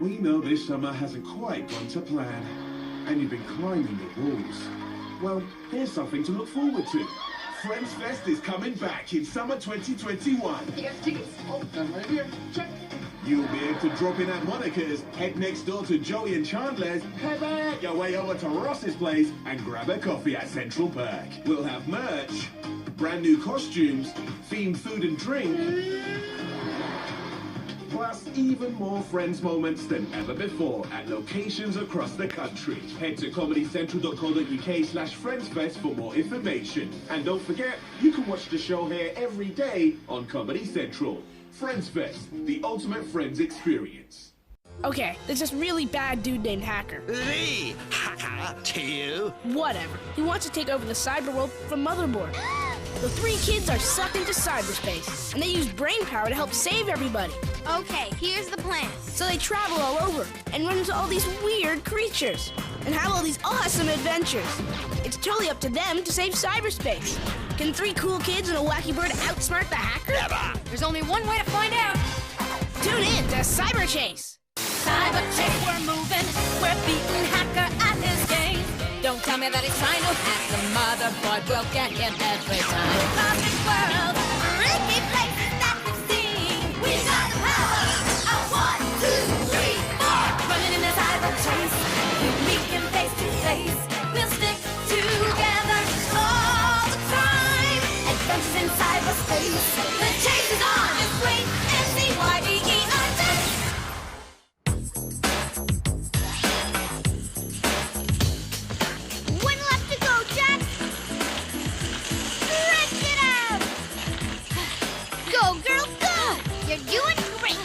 We know this summer hasn't quite gone to plan, and you've been climbing the walls. Well, here's something to look forward to. Friends Fest is coming back in summer 2021. You got tickets? Oh, I'm right here. Check. You'll be able to drop in at Monica's, head next door to Joey and Chandler's, pivot your way over to Ross's place, and grab a coffee at Central Perk. We'll have merch, brand new costumes, themed food and drink, plus even more Friends moments than ever before at locations across the country. Head to comedycentral.co.uk/friendsfest for more information. And don't forget, you can watch the show here every day on Comedy Central. Friends Fest, the ultimate Friends experience. Okay, there's this really bad dude named Hacker. The hacker to you? Whatever. He wants to take over the cyber world from Motherboard. The three kids are sucked into cyberspace, and they use brain power to help save everybody. Okay, here's the plan. So they travel all over and run into all these weird creatures and have all these awesome adventures. It's totally up to them to save cyberspace. Can three cool kids and a wacky bird outsmart the hacker? Never! There's only one way to find out. Tune in to Cyberchase. Cyberchase, we're moving. We're beating Hacker at his game. Don't tell me that he's trying to hack the motherboard. We'll get him every time. Cosmic world, freaky places that we've seen. We got the power of 1, 2, 3, 4. Running in a cyberchase, we can face to face. We'll stick together all the time. Adventures in cyberspace. The chase is on. Just wait and see why DERJ. One left to go, Jack. Stretch it out. Go, girl, go. You're doing great.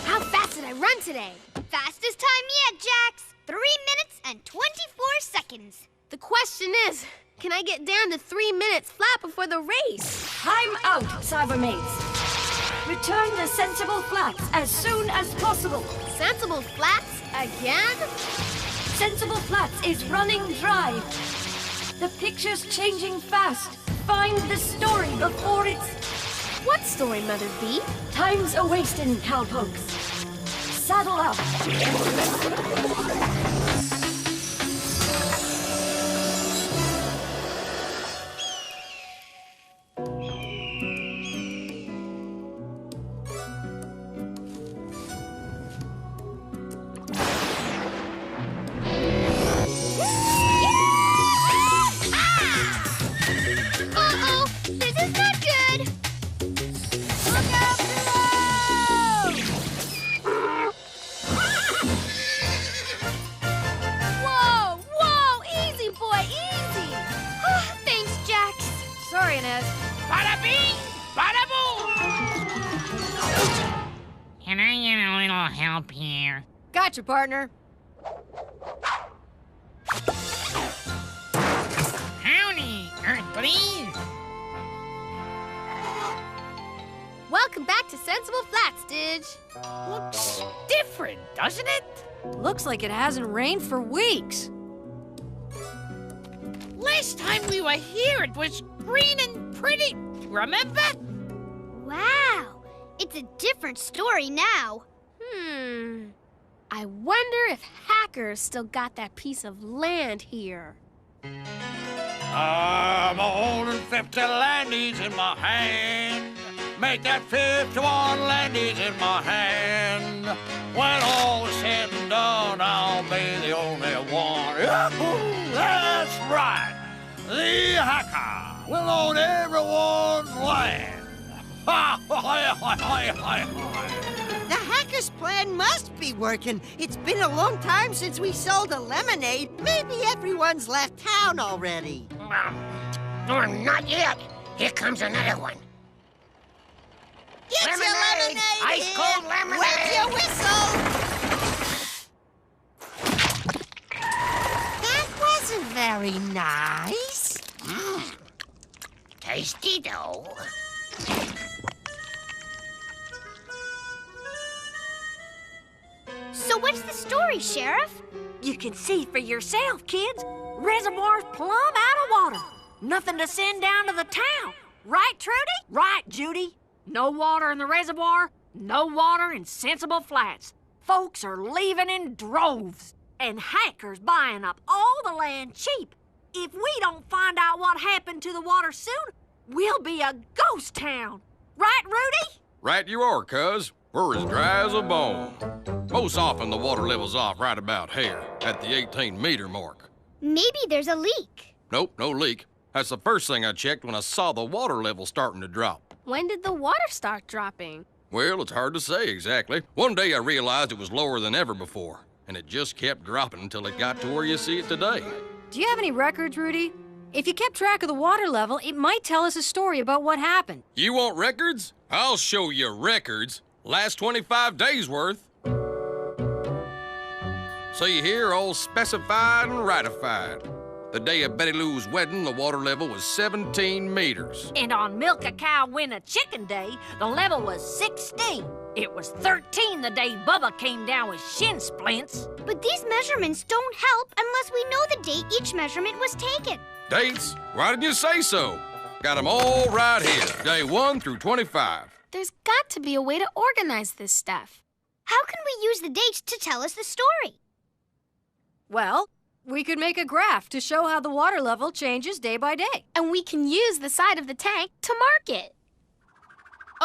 How fast did I run today? Fastest time yet, Jax. 3 minutes and 24 seconds. The question is, can I get down to 3 minutes flat before the race? Time out, Cybermates. Return the Sensible Flats as soon as possible. Sensible Flats again? Sensible Flats is running dry. The picture's changing fast. Find the story before it's... What story, Mother B? Time's a-wasting, cowpokes. Saddle up. Uh-oh, this is not good. Look out below! Whoa, whoa, easy, boy, easy. Thanks, Jax. Sorry, Inez. Bada bing, bada boom. Can I get a little help here? Gotcha, partner. Howdy, Earthlings. Welcome back to Sensible Flats, Didge. Looks different, doesn't it? Looks like it hasn't rained for weeks. Last time we were here, it was green and pretty. Remember? Wow, it's a different story now. I wonder if Hackers still got that piece of land here. I'm holding 50 landies in my hand. Make that 51 landies in my hand. When all is said and done, I'll be the only one. Yahoo! That's right. The hacker will own everyone's land. Ha! The hacker's plan must be working. It's been a long time since we sold a lemonade. Maybe everyone's left town already. Not yet. Here comes another one. Get your lemonade Ice here. cold lemonade. Wet your whistle. That wasn't very nice. Tasty though. So what's the story, Sheriff? You can see for yourself, kids. Reservoir's plumb out of water. Nothing to send down to the town. Right, Trudy? Right, Judy. No water in the reservoir, no water in Sensible Flats. Folks are leaving in droves, and hackers buying up all the land cheap. If we don't find out what happened to the water soon, we'll be a ghost town. Right, Rudy? Right you are, cuz. We're as dry as a bone. Most often the water level's off right about here, at the 18-meter mark. Maybe there's a leak. Nope, no leak. That's the first thing I checked when I saw the water level starting to drop. When did the water start dropping? Well, it's hard to say exactly. One day I realized it was lower than ever before, and it just kept dropping until it got to where you see it today. Do you have any records, Rudy? If you kept track of the water level, it might tell us a story about what happened. You want records? I'll show you records. Last 25 days worth. See here, all specified and ratified. The day of Betty Lou's wedding, the water level was 17 meters. And on Milk a Cow Win a Chicken Day, the level was 16. It was 13 the day Bubba came down with shin splints. But these measurements don't help unless we know the date each measurement was taken. Dates? Why didn't you say so? Got them all right here, day 1 through 25. There's got to be a way to organize this stuff. How can we use the dates to tell us the story? Well, we could make a graph to show how the water level changes day by day. And we can use the side of the tank to mark it.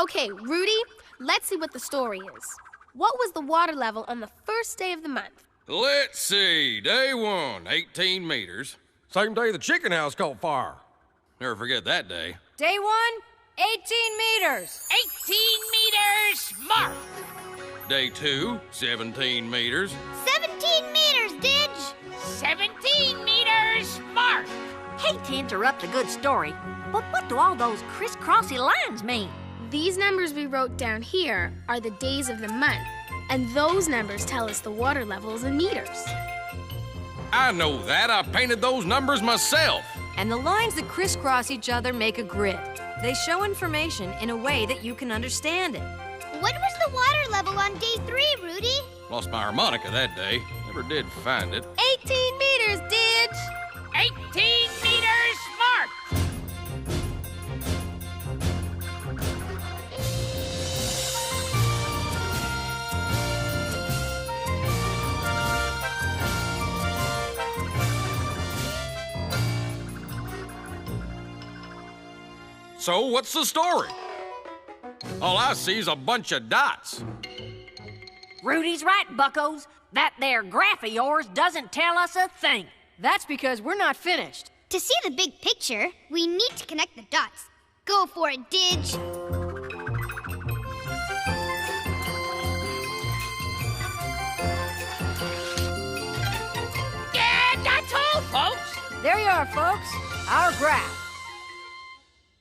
Okay, Rudy, let's see what the story is. What was the water level on the first day of the month? Let's see, day 1, 18 meters. Same day the chicken house caught fire. Never forget that day. Day 1, 18 meters. 18 meters, mark. Day 2, 17 meters. 17 meters, Didge! 17 meters, mark. Hate to interrupt a good story, but what do all those crisscrossy lines mean? These numbers we wrote down here are the days of the month, and those numbers tell us the water levels in meters. I know that. I painted those numbers myself. And the lines that crisscross each other make a grid. They show information in a way that you can understand it. What was the water level on day 3, Rudy? Lost my harmonica that day. Never did find it. 18 meters, Didge! 18 meters, mark. So, what's the story? All I see is a bunch of dots. Rudy's right, buckos. That there graph of yours doesn't tell us a thing. That's because we're not finished. To see the big picture, we need to connect the dots. Go for it, Didge. Yeah, that's all, folks. There you are, folks. Our graph.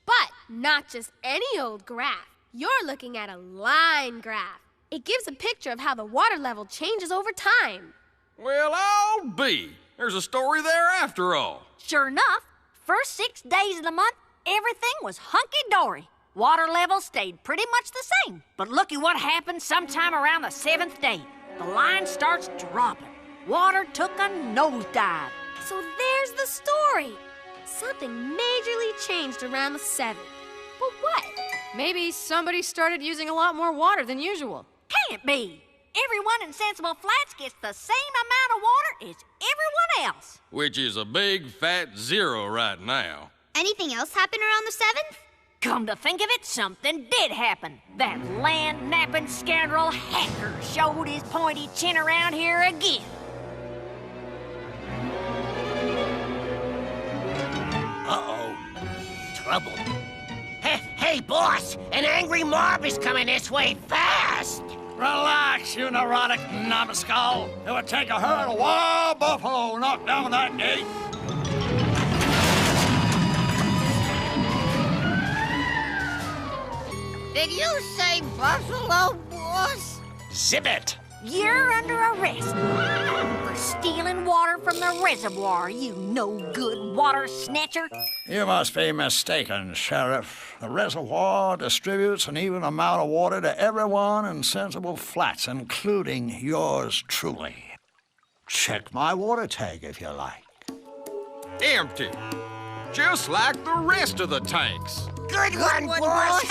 But not just any old graph. You're looking at a line graph. It gives a picture of how the water level changes over time. Well, I'll be. There's a story there after all. Sure enough, first 6 days of the month, everything was hunky-dory. Water level stayed pretty much the same. But looky what happened sometime around the 7th day. The line starts dropping. Water took a nosedive. So there's the story. Something majorly changed around the 7th. But what? Maybe somebody started using a lot more water than usual. Can't be. Everyone in Sensible Flats gets the same amount of water as everyone else. Which is a big fat 0 right now. Anything else happen around the 7th? Come to think of it, something did happen. That land-napping scoundrel hacker showed his pointy chin around here again. Uh-oh. Trouble. Hey, boss! An angry mob is coming this way fast! Relax, you neurotic numbskull. It would take a herd of wild buffalo to knock down that gate. Did you say buffalo, boss? Zip it! You're under arrest for stealing water from the reservoir, you no-good water snatcher. You must be mistaken, Sheriff. The reservoir distributes an even amount of water to everyone in Sensible Flats, including yours truly. Check my water tank if you like. Empty. Just like the rest of the tanks. Good one, boss.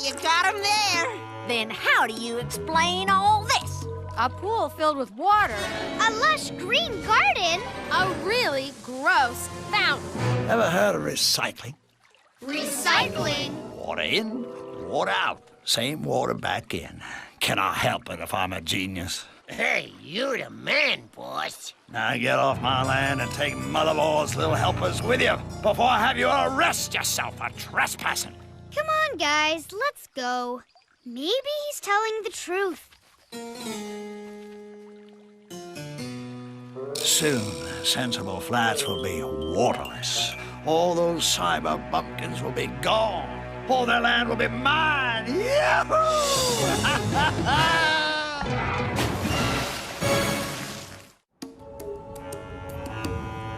You got him there. Then how do you explain all this? A pool filled with water. A lush green garden. A really gross fountain. Ever heard of recycling? Recycling. Water in, water out. Same water back in. Can I help it if I'm a genius? Hey, you're the man, boss. Now get off my land and take Motherboard's little helpers with you before I have you arrest yourself for trespassing. Come on, guys, let's go. Maybe he's telling the truth. Soon, Sensible Flats will be waterless. All those cyber bumpkins will be gone. All their land will be mine. Yahoo!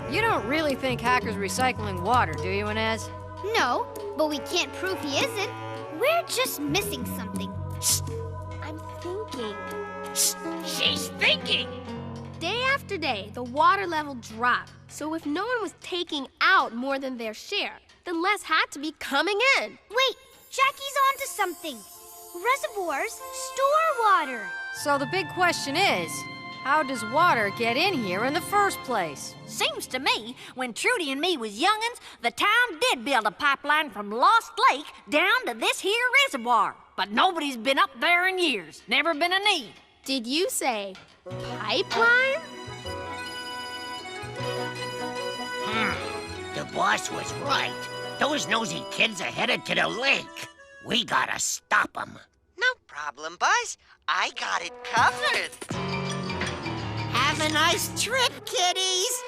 You don't really think Hacker's recycling water, do you, Inez? No, but we can't prove he isn't. We're just missing something. I'm thinking. She's thinking. Day after day, the water level dropped. So if no one was taking out more than their share, then less had to be coming in. Wait, Jackie's onto something. Reservoirs store water. So the big question is, how does water get in here in the first place? Seems to me, when Trudy and me was young'uns, the town did build a pipeline from Lost Lake down to this here reservoir. But nobody's been up there in years. Never been a need. Did you say pipeline? The boss was right. Those nosy kids are headed to the lake. We gotta stop them. No problem, Buzz. I got it covered. Have a nice trip, kiddies.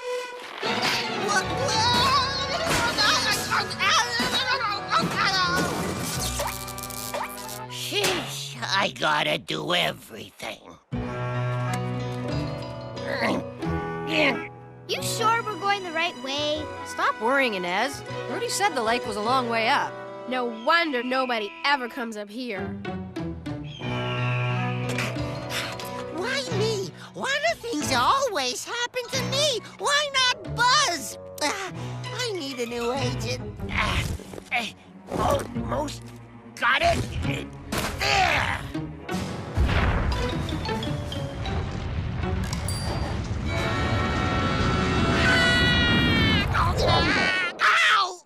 Sheesh, I gotta do everything. You sure we're going the right way? Stop worrying, Inez. Rudy said the lake was a long way up. No wonder nobody ever comes up here. Why me? Why do things always happen to me? Why not Buzz? I need a new agent. Almost got it. There! Ow!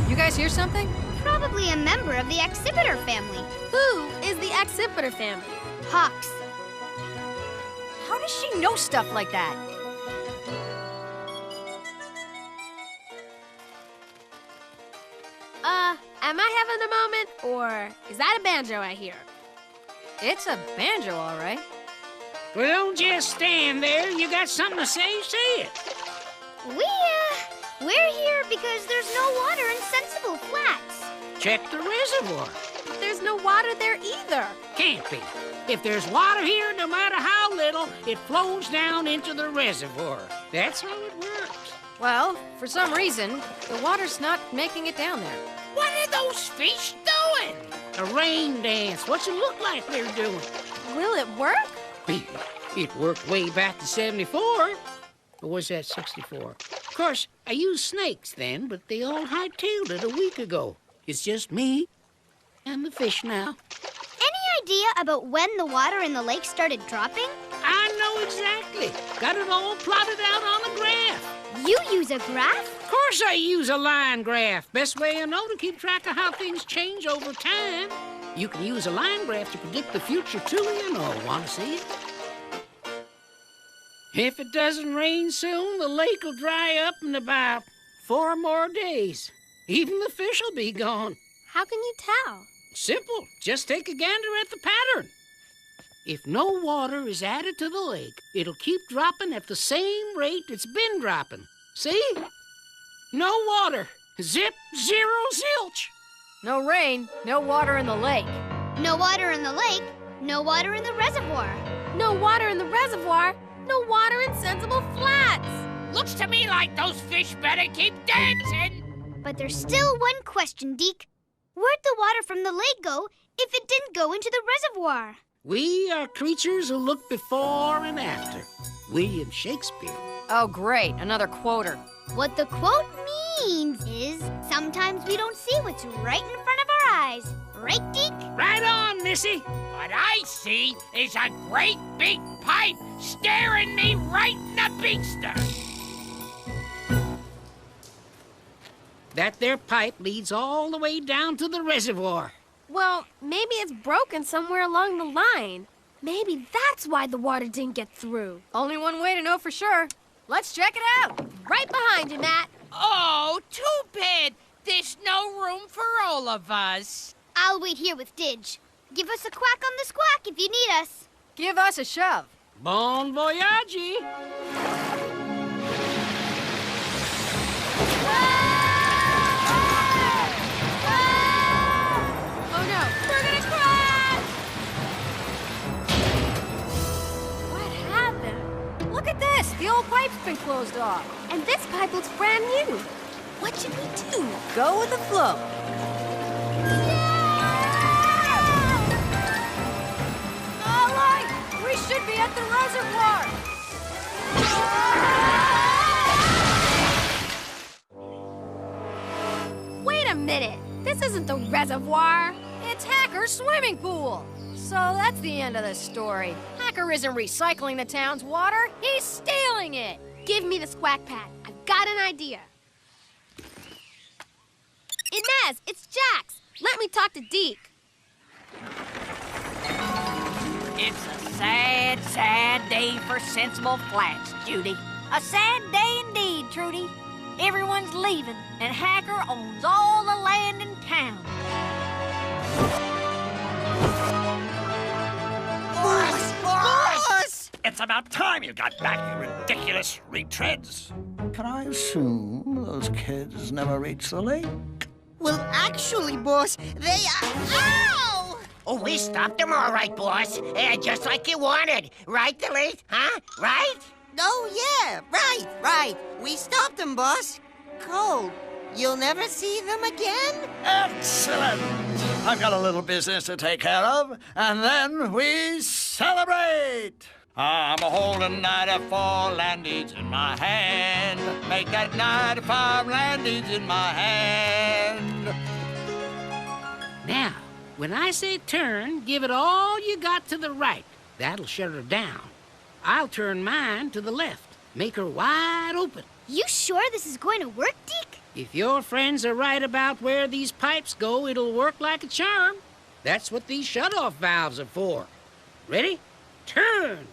You guys hear something? Probably a member of the Accipiter family. Who is the Accipiter family? Hawks. How does she know stuff like that? Am I having a moment? Or is that a banjo I hear? It's a banjo, all right. Well, don't just stand there. You got something to say, say it. We're here because there's no water in Sensible Flats. Check the reservoir. There's no water there either. Can't be. If there's water here, no matter how little, it flows down into the reservoir. That's how it works. Well, for some reason, the water's not making it down there. What are those fish doing? A rain dance. What's it look like they're doing? Will it work? It worked way back to 74. Or was that 64? Of course, I used snakes then, but they all hightailed it a week ago. It's just me and the fish now. Any idea about when the water in the lake started dropping? I know exactly. Got it all plotted out on a graph. You use a graph? Of course I use a line graph. Best way I know to keep track of how things change over time. You can use a line graph to predict the future too, you know. Want to see it? If it doesn't rain soon, the lake will dry up in about 4 more days. Even the fish will be gone. How can you tell? Simple. Just take a gander at the pattern. If no water is added to the lake, it'll keep dropping at the same rate it's been dropping. See? No water. Zip, zero, zilch. No rain, no water in the lake. No water in the lake, no water in the reservoir. No water in the reservoir, no water in Sensible Flats. Looks to me like those fish better keep dancing. But there's still one question, Deke. Where'd the water from the lake go if it didn't go into the reservoir? We are creatures who look before and after. William Shakespeare. Oh, great, another quoter. What the quote means is sometimes we don't see what's right in front of our eyes. Right, Deke? Right on, Missy. What I see is a great big pipe staring me right in the beakster. That there pipe leads all the way down to the reservoir. Well, maybe it's broken somewhere along the line. Maybe that's why the water didn't get through. Only one way to know for sure. Let's check it out. Right behind you, Matt. Oh, too bad. There's no room for all of us. I'll wait here with Didge. Give us a quack on the squawk if you need us. Give us a shove. Bon voyage. Oh no, we're gonna crash! What happened? Look at this. The old pipe's been closed off. And this pipe looks brand new. What should we do? Go with the flow. All right, we should be at the reservoir. Wait a minute. This isn't the reservoir. It's Hacker's swimming pool. So that's the end of the story. Hacker isn't recycling the town's water. He's stealing it. Give me the squawk pad. I've got an idea. Inez, it's Jax. Let me talk to Deke. It's a sad, sad day for Sensible Flats, Judy. A sad day indeed, Trudy. Everyone's leaving, and Hacker owns all the land in town. Boss! It's about time you got back, you ridiculous retreads. Can I assume those kids never reached the lake? Well, actually, boss, they are... Ow! Oh, we stopped them all right, boss. Just like you wanted. Right, Delete? Huh? Right? Oh, yeah, right. We stopped them, boss. Cold. You'll never see them again? Excellent! I've got a little business to take care of, and then we celebrate! I'm holding 94 landings in my hand. Make that 95 landings in my hand. Now, when I say turn, give it all you got to the right. That'll shut her down. I'll turn mine to the left. Make her wide open. You sure this is going to work, Deke? If your friends are right about where these pipes go, it'll work like a charm. That's what these shut-off valves are for. Ready? Turn!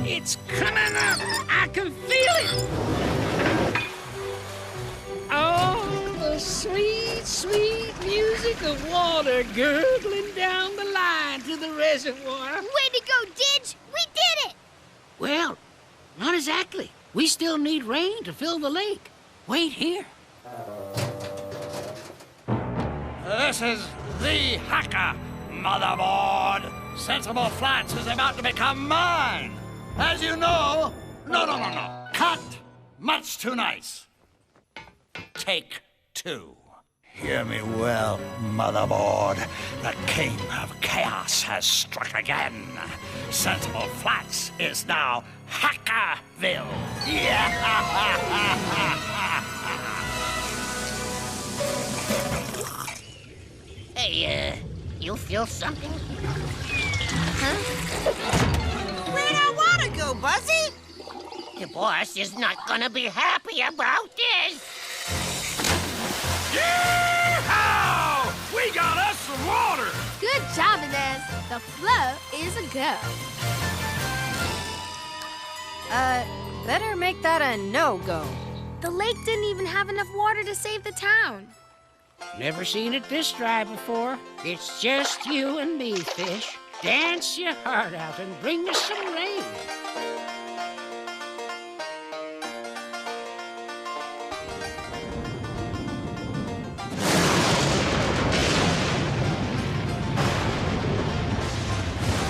It's coming up! I can feel it! Oh, the sweet, sweet music of water gurgling down the line to the reservoir. Way to go, Didge! We did it! Well, not exactly. We still need rain to fill the lake. Wait here. This is the Hacker motherboard. Sensible Flats is about to become mine. As you know... No. Cut! Much too nice. Take two. Hear me well, motherboard. The king of chaos has struck again. Sensible Flats is now Hackerville. Hey, you feel something? Huh? Where'd our water go, Buzzy? The boss is not gonna be happy about this. Yeehaw! We got us some water! Good job, Inez. The flow is a go. Better make that a no-go. The lake didn't even have enough water to save the town. Never seen it this dry before. It's just you and me, fish. Dance your heart out and bring us some rain.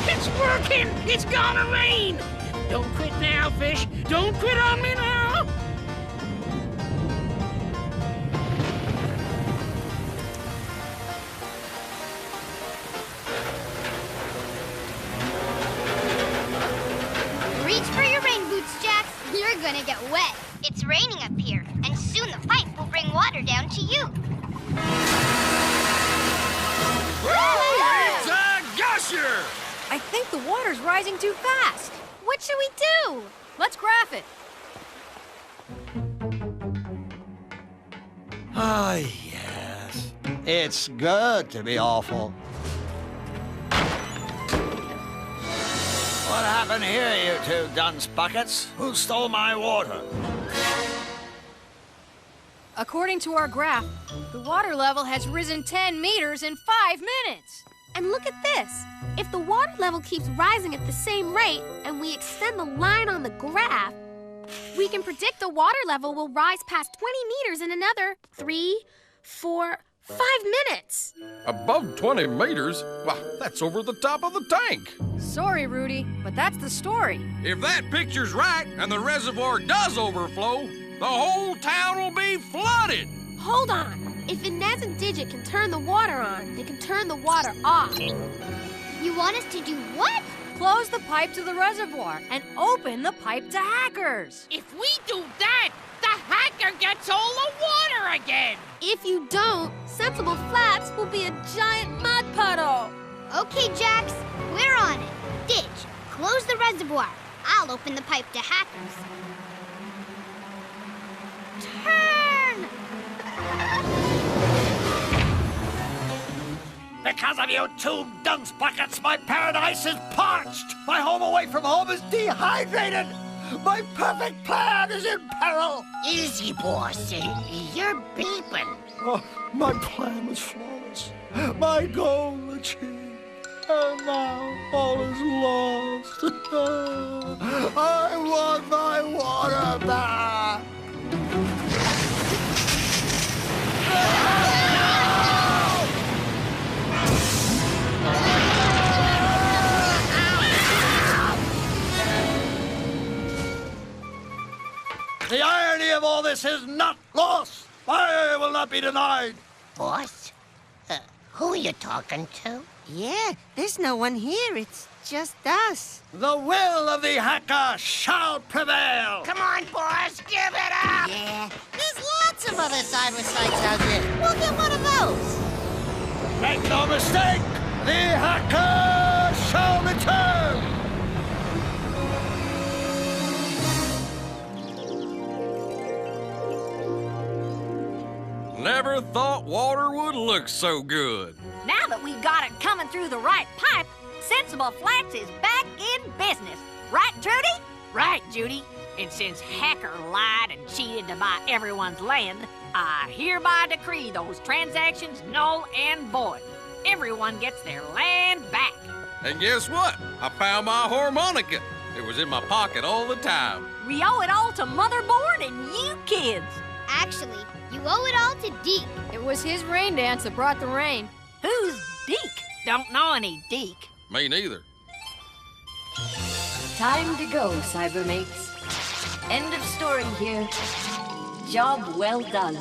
It's working! It's gonna rain! Don't quit now, fish. Don't quit on me now! Reach raining up here, and soon the pipe will bring water down to you. It's a gusher! I think the water's rising too fast. What should we do? Let's graph it. Ah, yes. It's good to be awful. What happened here, you two dunce buckets? Who stole my water? According to our graph, the water level has risen 10 meters in 5 minutes. And look at this. If the water level keeps rising at the same rate and we extend the line on the graph, we can predict the water level will rise past 20 meters in another 3, 4, 5 minutes. Above 20 meters? Well, that's over the top of the tank. Sorry, Rudy, but that's the story. If that picture's right and the reservoir does overflow, the whole town will be flooded. Hold on. If Inez and Digit can turn the water on, they can turn the water off. You want us to do what? Close the pipe to the reservoir and open the pipe to hackers. If we do that, the hacker gets all the water again. If you don't, Sensible Flats will be a giant mud puddle. Okay, Jax, we're on it. Ditch, close the reservoir. I'll open the pipe to hackers. Turn! Because of you two dunce buckets, my paradise is parched. My home away from home is dehydrated. My perfect plan is in peril. Easy, boss. You're beeping. Oh, my plan was flawless. My goal achieved. And now all is lost. I want my water back. The irony of all this is not lost. I will not be denied. Boss? Who are you talking to? Yeah, there's no one here. It's just us. The will of the hacker shall prevail. Come on, boss, give it up! Yeah, there's lots of other cyber sites out there. We'll get one of those. Make no mistake, the hacker shall return. Never thought water would look so good. Now that we've got it coming through the right pipe, Sensible Flats is back in business. Right, Trudy? Right, Judy. And since Hacker lied and cheated to buy everyone's land, I hereby decree those transactions null and void. Everyone gets their land back. And guess what? I found my harmonica. It was in my pocket all the time. We owe it all to Motherboard and you kids. Actually, you owe it all to Deke. It was his rain dance that brought the rain. Who's Deke? Don't know any Deke. Me neither. Time to go, cybermates. End of story here. Job well done.